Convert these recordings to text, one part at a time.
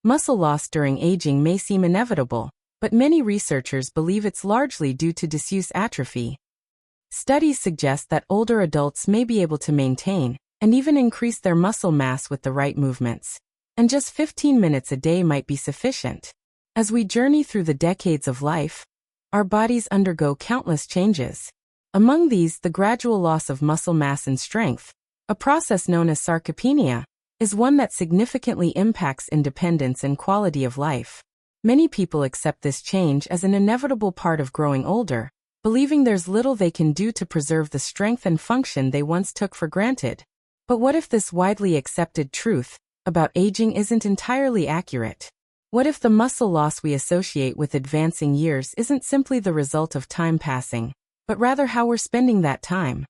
Muscle loss during aging may seem inevitable, but many researchers believe it's largely due to disuse atrophy. Studies suggest that older adults may be able to maintain and even increase their muscle mass with the right movements, and just 15 minutes a day might be sufficient. As we journey through the decades of life, our bodies undergo countless changes. Among these, the gradual loss of muscle mass and strength, a process known as sarcopenia, is one that significantly impacts independence and quality of life. Many people accept this change as an inevitable part of growing older, believing there's little they can do to preserve the strength and function they once took for granted. But what if this widely accepted truth about aging isn't entirely accurate? What if the muscle loss we associate with advancing years isn't simply the result of time passing, but rather how we're spending that time?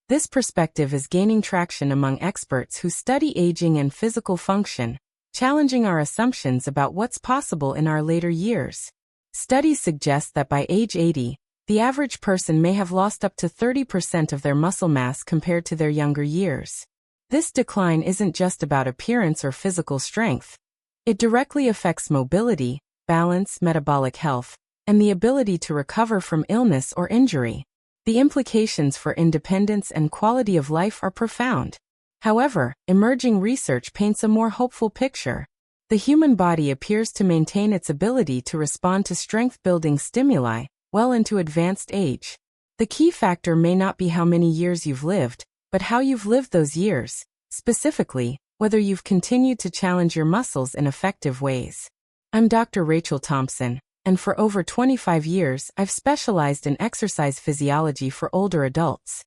This perspective is gaining traction among experts who study aging and physical function, challenging our assumptions about what's possible in our later years. Studies suggest that by age 80, the average person may have lost up to 30% of their muscle mass compared to their younger years. This decline isn't just about appearance or physical strength. It directly affects mobility, balance, metabolic health, and the ability to recover from illness or injury. The implications for independence and quality of life are profound. However, emerging research paints a more hopeful picture. The human body appears to maintain its ability to respond to strength-building stimuli well into advanced age. The key factor may not be how many years you've lived, but how you've lived those years, specifically, whether you've continued to challenge your muscles in effective ways. I'm Dr. Rachel Thompson, and for over 25 years, I've specialized in exercise physiology for older adults.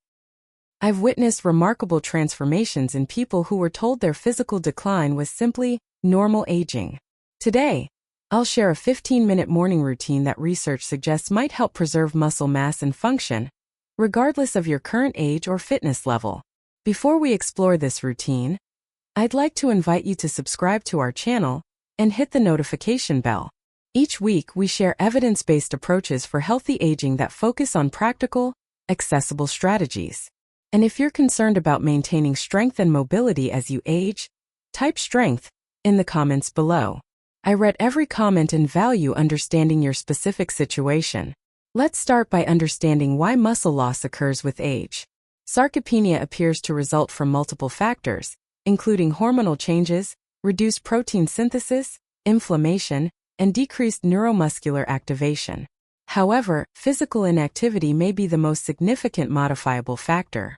I've witnessed remarkable transformations in people who were told their physical decline was simply normal aging. Today, I'll share a 15-minute morning routine that research suggests might help preserve muscle mass and function, regardless of your current age or fitness level. Before we explore this routine, I'd like to invite you to subscribe to our channel and hit the notification bell. Each week, we share evidence-based approaches for healthy aging that focus on practical, accessible strategies. And if you're concerned about maintaining strength and mobility as you age, type strength in the comments below. I read every comment and value understanding your specific situation. Let's start by understanding why muscle loss occurs with age. Sarcopenia appears to result from multiple factors, including hormonal changes, reduced protein synthesis, inflammation, and decreased neuromuscular activation. However, physical inactivity may be the most significant modifiable factor.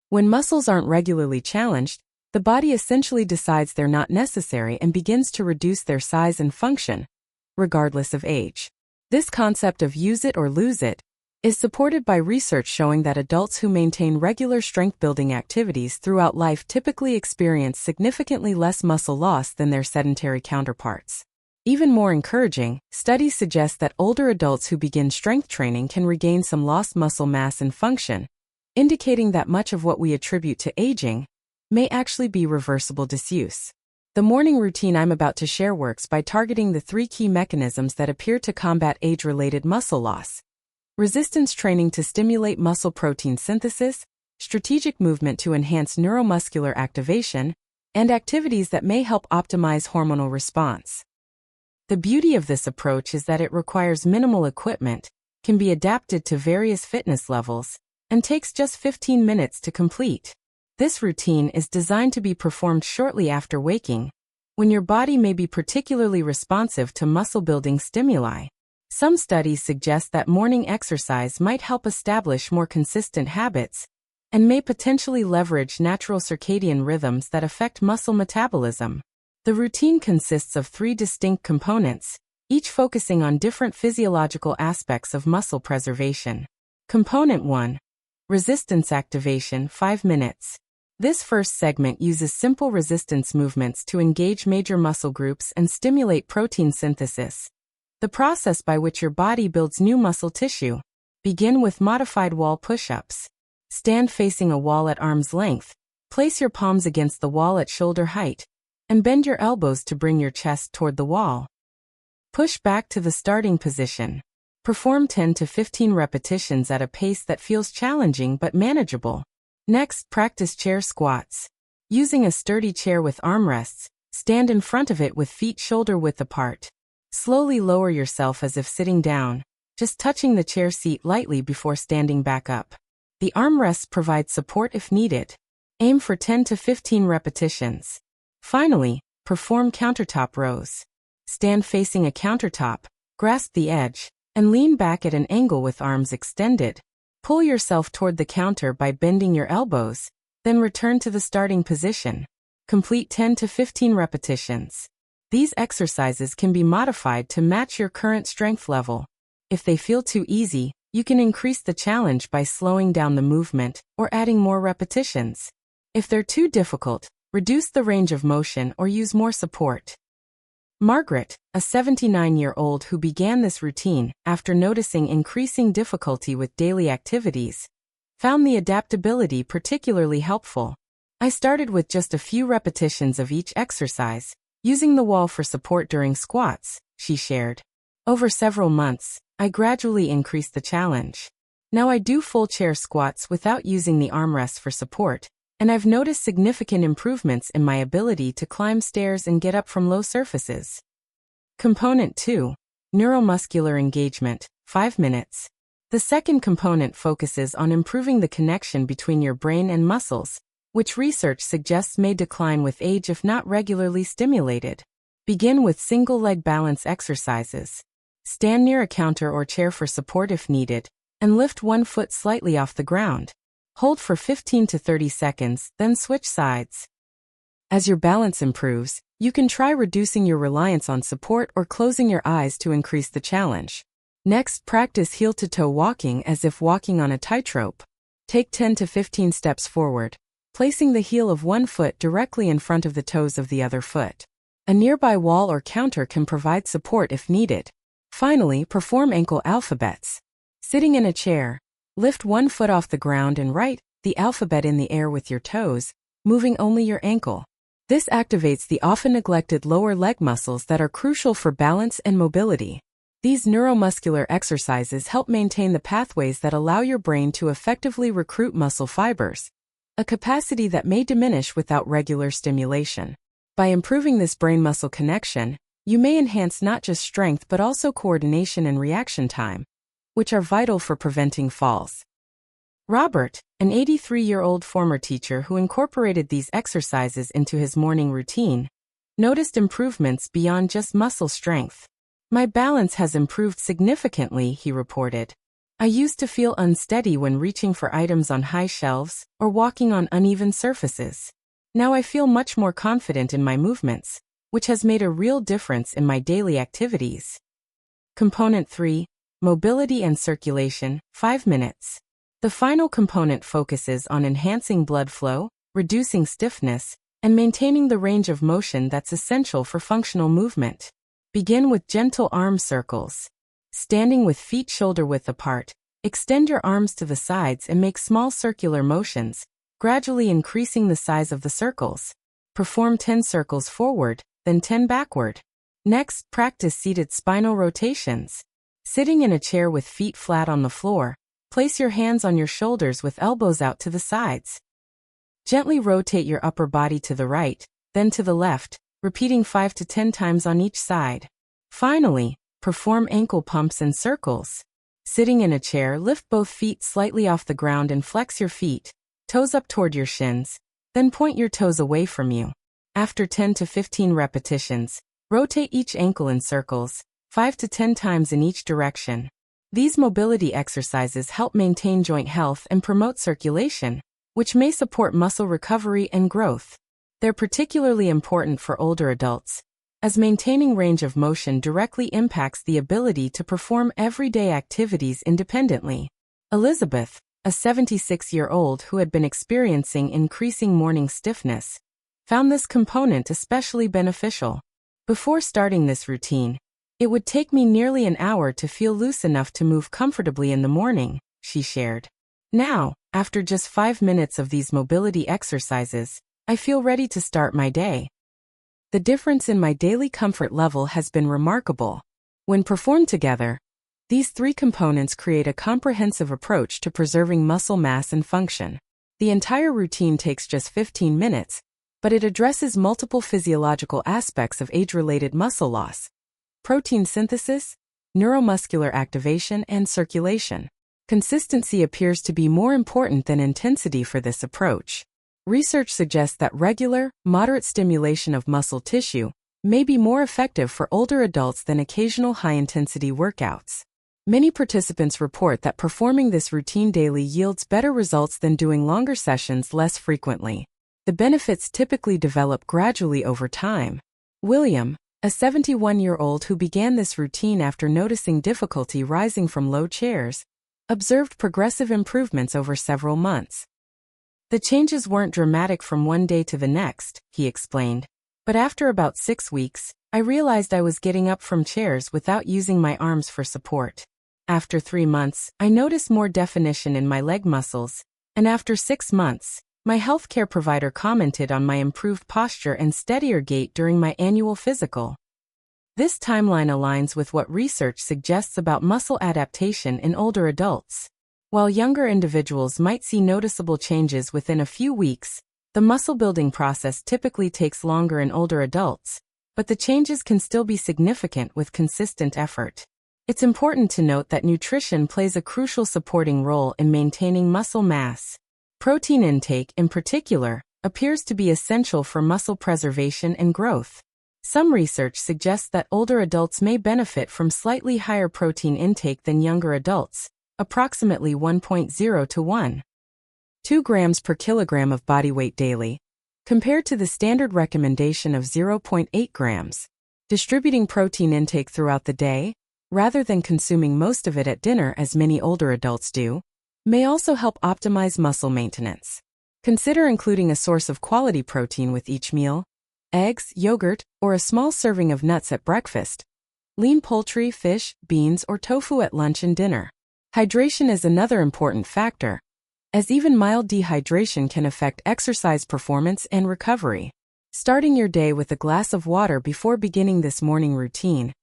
When muscles aren't regularly challenged, the body essentially decides they're not necessary and begins to reduce their size and function, regardless of age. This concept of use it or lose it is supported by research showing that adults who maintain regular strength-building activities throughout life typically experience significantly less muscle loss than their sedentary counterparts. Even more encouraging, studies suggest that older adults who begin strength training can regain some lost muscle mass and function, indicating that much of what we attribute to aging may actually be reversible disuse. The morning routine I'm about to share works by targeting the 3 key mechanisms that appear to combat age-related muscle loss: resistance training to stimulate muscle protein synthesis, strategic movement to enhance neuromuscular activation, and activities that may help optimize hormonal response. The beauty of this approach is that it requires minimal equipment, can be adapted to various fitness levels, and takes just 15 minutes to complete. This routine is designed to be performed shortly after waking, when your body may be particularly responsive to muscle-building stimuli. Some studies suggest that morning exercise might help establish more consistent habits and may potentially leverage natural circadian rhythms that affect muscle metabolism. The routine consists of 3 distinct components, each focusing on different physiological aspects of muscle preservation. Component 1. Resistance activation, 5 minutes. This first segment uses simple resistance movements to engage major muscle groups and stimulate protein synthesis, the process by which your body builds new muscle tissue. Begin with modified wall push-ups. Stand facing a wall at arm's length. Place your palms against the wall at shoulder height, and bend your elbows to bring your chest toward the wall. Push back to the starting position. Perform 10 to 15 repetitions at a pace that feels challenging but manageable. Next, practice chair squats. Using a sturdy chair with armrests, Stand in front of it with feet shoulder-width apart. Slowly lower yourself as if sitting down, just touching the chair seat lightly before standing back up. The armrests provide support if needed. Aim for 10 to 15 repetitions. Finally, perform countertop rows. Stand facing a countertop, grasp the edge, and lean back at an angle with arms extended. Pull yourself toward the counter by bending your elbows, then return to the starting position. Complete 10 to 15 repetitions. These exercises can be modified to match your current strength level. If they feel too easy, you can increase the challenge by slowing down the movement or adding more repetitions. If they're too difficult, reduce the range of motion or use more support. Margaret, a 79-year-old who began this routine after noticing increasing difficulty with daily activities, found the adaptability particularly helpful. I started with just a few repetitions of each exercise, using the wall for support during squats, she shared. Over several months, I gradually increased the challenge. Now I do full chair squats without using the armrests for support, and I've noticed significant improvements in my ability to climb stairs and get up from low surfaces. Component 2. Neuromuscular engagement, 5 minutes. The second component focuses on improving the connection between your brain and muscles, which research suggests may decline with age if not regularly stimulated. Begin with single-leg balance exercises. Stand near a counter or chair for support if needed, and lift one foot slightly off the ground. Hold for 15 to 30 seconds, then switch sides. As your balance improves, you can try reducing your reliance on support or closing your eyes to increase the challenge. Next, practice heel-to-toe walking as if walking on a tightrope. Take 10 to 15 steps forward, placing the heel of one foot directly in front of the toes of the other foot. A nearby wall or counter can provide support if needed. Finally, perform ankle alphabets. Sitting in a chair, lift one foot off the ground and write the alphabet in the air with your toes, moving only your ankle. This activates the often neglected lower leg muscles that are crucial for balance and mobility. These neuromuscular exercises help maintain the pathways that allow your brain to effectively recruit muscle fibers, a capacity that may diminish without regular stimulation. By improving this brain-muscle connection, you may enhance not just strength but also coordination and reaction time, which are vital for preventing falls. Robert, an 83-year-old former teacher who incorporated these exercises into his morning routine, noticed improvements beyond just muscle strength. My balance has improved significantly, he reported. I used to feel unsteady when reaching for items on high shelves or walking on uneven surfaces. Now I feel much more confident in my movements, which has made a real difference in my daily activities. Component 3. Mobility and circulation, 5 minutes. The final component focuses on enhancing blood flow, reducing stiffness, and maintaining the range of motion that's essential for functional movement. Begin with gentle arm circles. Standing with feet shoulder-width apart, extend your arms to the sides and make small circular motions, gradually increasing the size of the circles. Perform 10 circles forward, then 10 backward. Next, practice seated spinal rotations. Sitting in a chair with feet flat on the floor, place your hands on your shoulders with elbows out to the sides. Gently rotate your upper body to the right, then to the left, repeating 5 to 10 times on each side. Finally, perform ankle pumps and circles. Sitting in a chair, lift both feet slightly off the ground and flex your feet, toes up toward your shins, then point your toes away from you. After 10 to 15 repetitions, rotate each ankle in circles, 5 to 10 times in each direction. These mobility exercises help maintain joint health and promote circulation, which may support muscle recovery and growth. They're particularly important for older adults, as maintaining range of motion directly impacts the ability to perform everyday activities independently. Elizabeth, a 76-year-old who had been experiencing increasing morning stiffness, found this component especially beneficial. Before starting this routine, it would take me nearly an hour to feel loose enough to move comfortably in the morning, she shared. Now, after just 5 minutes of these mobility exercises, I feel ready to start my day. The difference in my daily comfort level has been remarkable. When performed together, these 3 components create a comprehensive approach to preserving muscle mass and function. The entire routine takes just 15 minutes, but it addresses multiple physiological aspects of age-related muscle loss: protein synthesis, neuromuscular activation, and circulation. Consistency appears to be more important than intensity for this approach. Research suggests that regular, moderate stimulation of muscle tissue may be more effective for older adults than occasional high-intensity workouts. Many participants report that performing this routine daily yields better results than doing longer sessions less frequently. The benefits typically develop gradually over time. William, a 71-year-old who began this routine after noticing difficulty rising from low chairs, observed progressive improvements over several months. The changes weren't dramatic from one day to the next, he explained, but after about 6 weeks, I realized I was getting up from chairs without using my arms for support. After 3 months, I noticed more definition in my leg muscles, and after 6 months, my healthcare provider commented on my improved posture and steadier gait during my annual physical. This timeline aligns with what research suggests about muscle adaptation in older adults. While younger individuals might see noticeable changes within a few weeks, the muscle-building process typically takes longer in older adults, but the changes can still be significant with consistent effort. It's important to note that nutrition plays a crucial supporting role in maintaining muscle mass. Protein intake, in particular, appears to be essential for muscle preservation and growth. Some research suggests that older adults may benefit from slightly higher protein intake than younger adults, approximately 1.0 to 1.2 grams per kilogram of body weight daily, compared to the standard recommendation of 0.8 grams. Distributing protein intake throughout the day, rather than consuming most of it at dinner as many older adults do, may also help optimize muscle maintenance. Consider including a source of quality protein with each meal: eggs, yogurt, or a small serving of nuts at breakfast, lean poultry, fish, beans, or tofu at lunch and dinner. Hydration is another important factor, as even mild dehydration can affect exercise performance and recovery. Starting your day with a glass of water before beginning this morning routine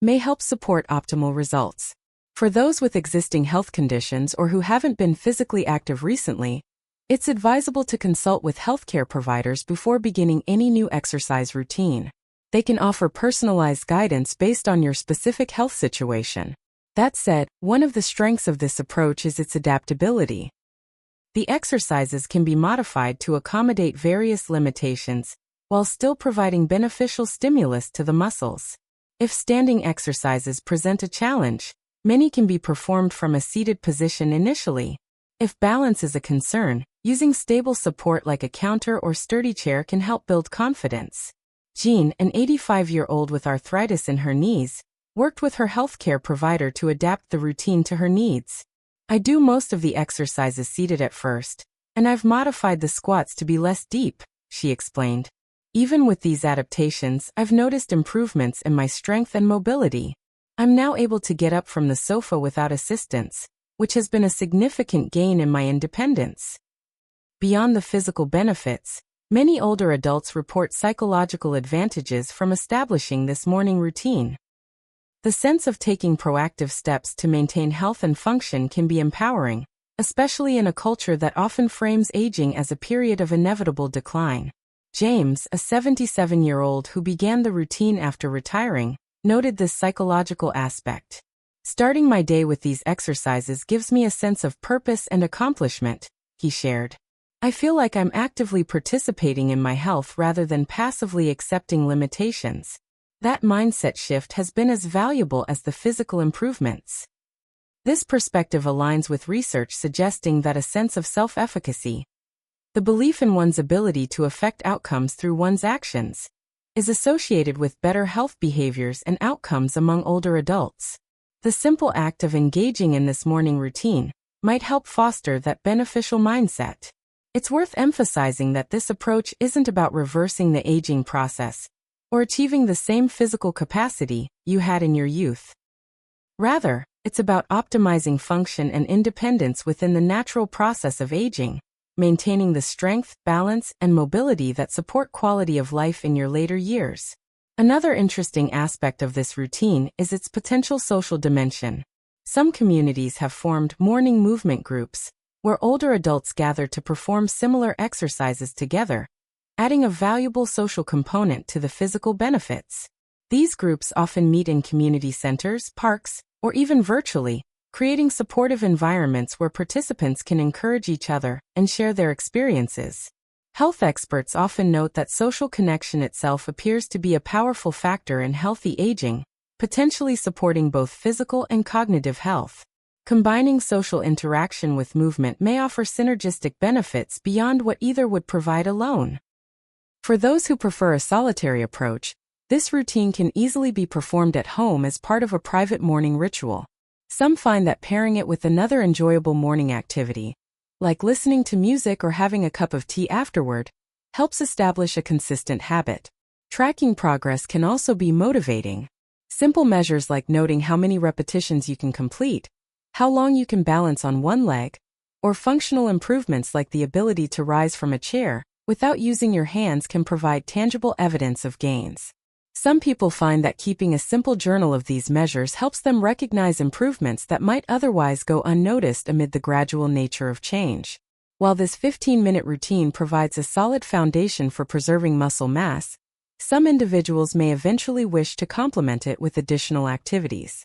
may help support optimal results. For those with existing health conditions or who haven't been physically active recently, it's advisable to consult with healthcare providers before beginning any new exercise routine. They can offer personalized guidance based on your specific health situation. That said, one of the strengths of this approach is its adaptability. The exercises can be modified to accommodate various limitations, while still providing beneficial stimulus to the muscles. If standing exercises present a challenge, many can be performed from a seated position initially. If balance is a concern, using stable support like a counter or sturdy chair can help build confidence. Jean, an 85-year-old with arthritis in her knees, worked with her healthcare provider to adapt the routine to her needs. I do most of the exercises seated at first, and I've modified the squats to be less deep, she explained. Even with these adaptations, I've noticed improvements in my strength and mobility. I'm now able to get up from the sofa without assistance, which has been a significant gain in my independence. Beyond the physical benefits, many older adults report psychological advantages from establishing this morning routine. The sense of taking proactive steps to maintain health and function can be empowering, especially in a culture that often frames aging as a period of inevitable decline. James, a 77-year-old who began the routine after retiring, noted this psychological aspect. Starting my day with these exercises gives me a sense of purpose and accomplishment, he shared. I feel like I'm actively participating in my health rather than passively accepting limitations. That mindset shift has been as valuable as the physical improvements. This perspective aligns with research suggesting that a sense of self-efficacy, the belief in one's ability to affect outcomes through one's actions, is associated with better health behaviors and outcomes among older adults. The simple act of engaging in this morning routine might help foster that beneficial mindset. It's worth emphasizing that this approach isn't about reversing the aging process or achieving the same physical capacity you had in your youth. Rather, it's about optimizing function and independence within the natural process of aging, maintaining the strength, balance, and mobility that support quality of life in your later years. Another interesting aspect of this routine is its potential social dimension. Some communities have formed morning movement groups, where older adults gather to perform similar exercises together, adding a valuable social component to the physical benefits. These groups often meet in community centers, parks, or even virtually, creating supportive environments where participants can encourage each other and share their experiences. Health experts often note that social connection itself appears to be a powerful factor in healthy aging, potentially supporting both physical and cognitive health. Combining social interaction with movement may offer synergistic benefits beyond what either would provide alone. For those who prefer a solitary approach, this routine can easily be performed at home as part of a private morning ritual. Some find that pairing it with another enjoyable morning activity, like listening to music or having a cup of tea afterward, helps establish a consistent habit. Tracking progress can also be motivating. Simple measures like noting how many repetitions you can complete, how long you can balance on one leg, or functional improvements like the ability to rise from a chair without using your hands can provide tangible evidence of gains. Some people find that keeping a simple journal of these measures helps them recognize improvements that might otherwise go unnoticed amid the gradual nature of change. While this 15-minute routine provides a solid foundation for preserving muscle mass, some individuals may eventually wish to complement it with additional activities.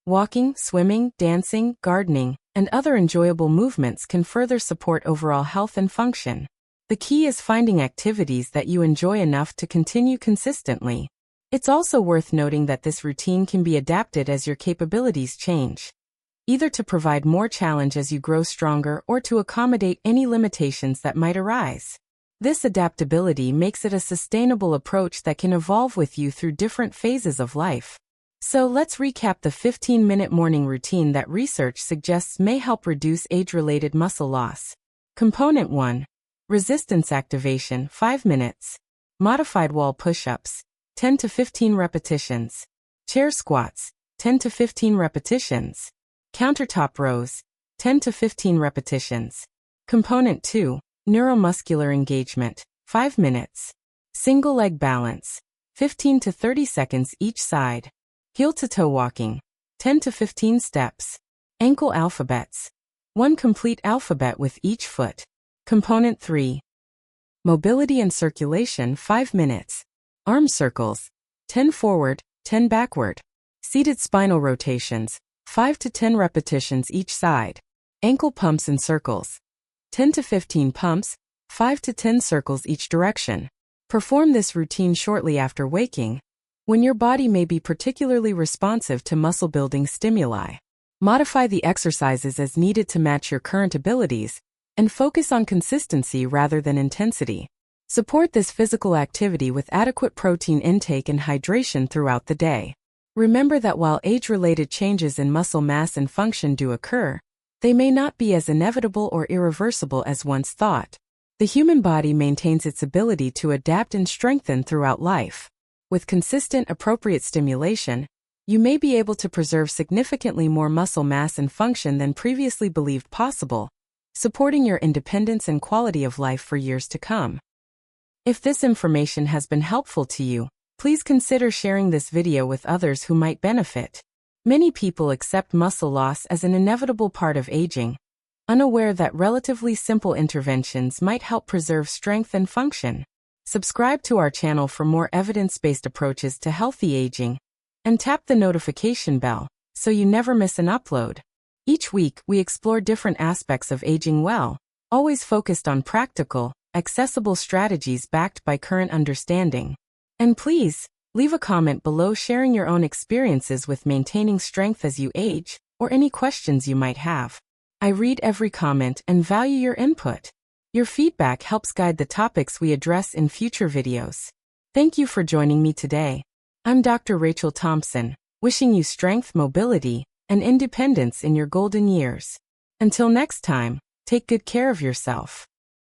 Walking, swimming, dancing, gardening, and other enjoyable movements can further support overall health and function. The key is finding activities that you enjoy enough to continue consistently. It's also worth noting that this routine can be adapted as your capabilities change, either to provide more challenge as you grow stronger or to accommodate any limitations that might arise. This adaptability makes it a sustainable approach that can evolve with you through different phases of life. So let's recap the 15-minute morning routine that research suggests may help reduce age-related muscle loss. Component 1. Resistance activation, 5 minutes. Modified wall push-ups, 10 to 15 repetitions. Chair squats, 10 to 15 repetitions. Countertop rows, 10 to 15 repetitions. Component 2, neuromuscular engagement, 5 minutes. Single leg balance, 15 to 30 seconds each side. Heel-to-toe walking, 10 to 15 steps. Ankle alphabets, 1 complete alphabet with each foot. Component 3. Mobility and circulation, 5 minutes. Arm circles, 10 forward, 10 backward. Seated spinal rotations, 5 to 10 repetitions each side. Ankle pumps and circles, 10 to 15 pumps, 5 to 10 circles each direction. Perform this routine shortly after waking, when your body may be particularly responsive to muscle-building stimuli. Modify the exercises as needed to match your current abilities, and focus on consistency rather than intensity. Support this physical activity with adequate protein intake and hydration throughout the day. Remember that while age-related changes in muscle mass and function do occur, they may not be as inevitable or irreversible as once thought. The human body maintains its ability to adapt and strengthen throughout life. With consistent, appropriate stimulation, you may be able to preserve significantly more muscle mass and function than previously believed possible, supporting your independence and quality of life for years to come. If this information has been helpful to you, please consider sharing this video with others who might benefit. Many people accept muscle loss as an inevitable part of aging, unaware that relatively simple interventions might help preserve strength and function. Subscribe to our channel for more evidence-based approaches to healthy aging, and tap the notification bell so you never miss an upload. Each week, we explore different aspects of aging well, always focused on practical, accessible strategies backed by current understanding. And please, leave a comment below sharing your own experiences with maintaining strength as you age, or any questions you might have. I read every comment and value your input. Your feedback helps guide the topics we address in future videos. Thank you for joining me today. I'm Dr. Rachel Thompson, wishing you strength, mobility, and independence in your golden years. Until next time, take good care of yourself.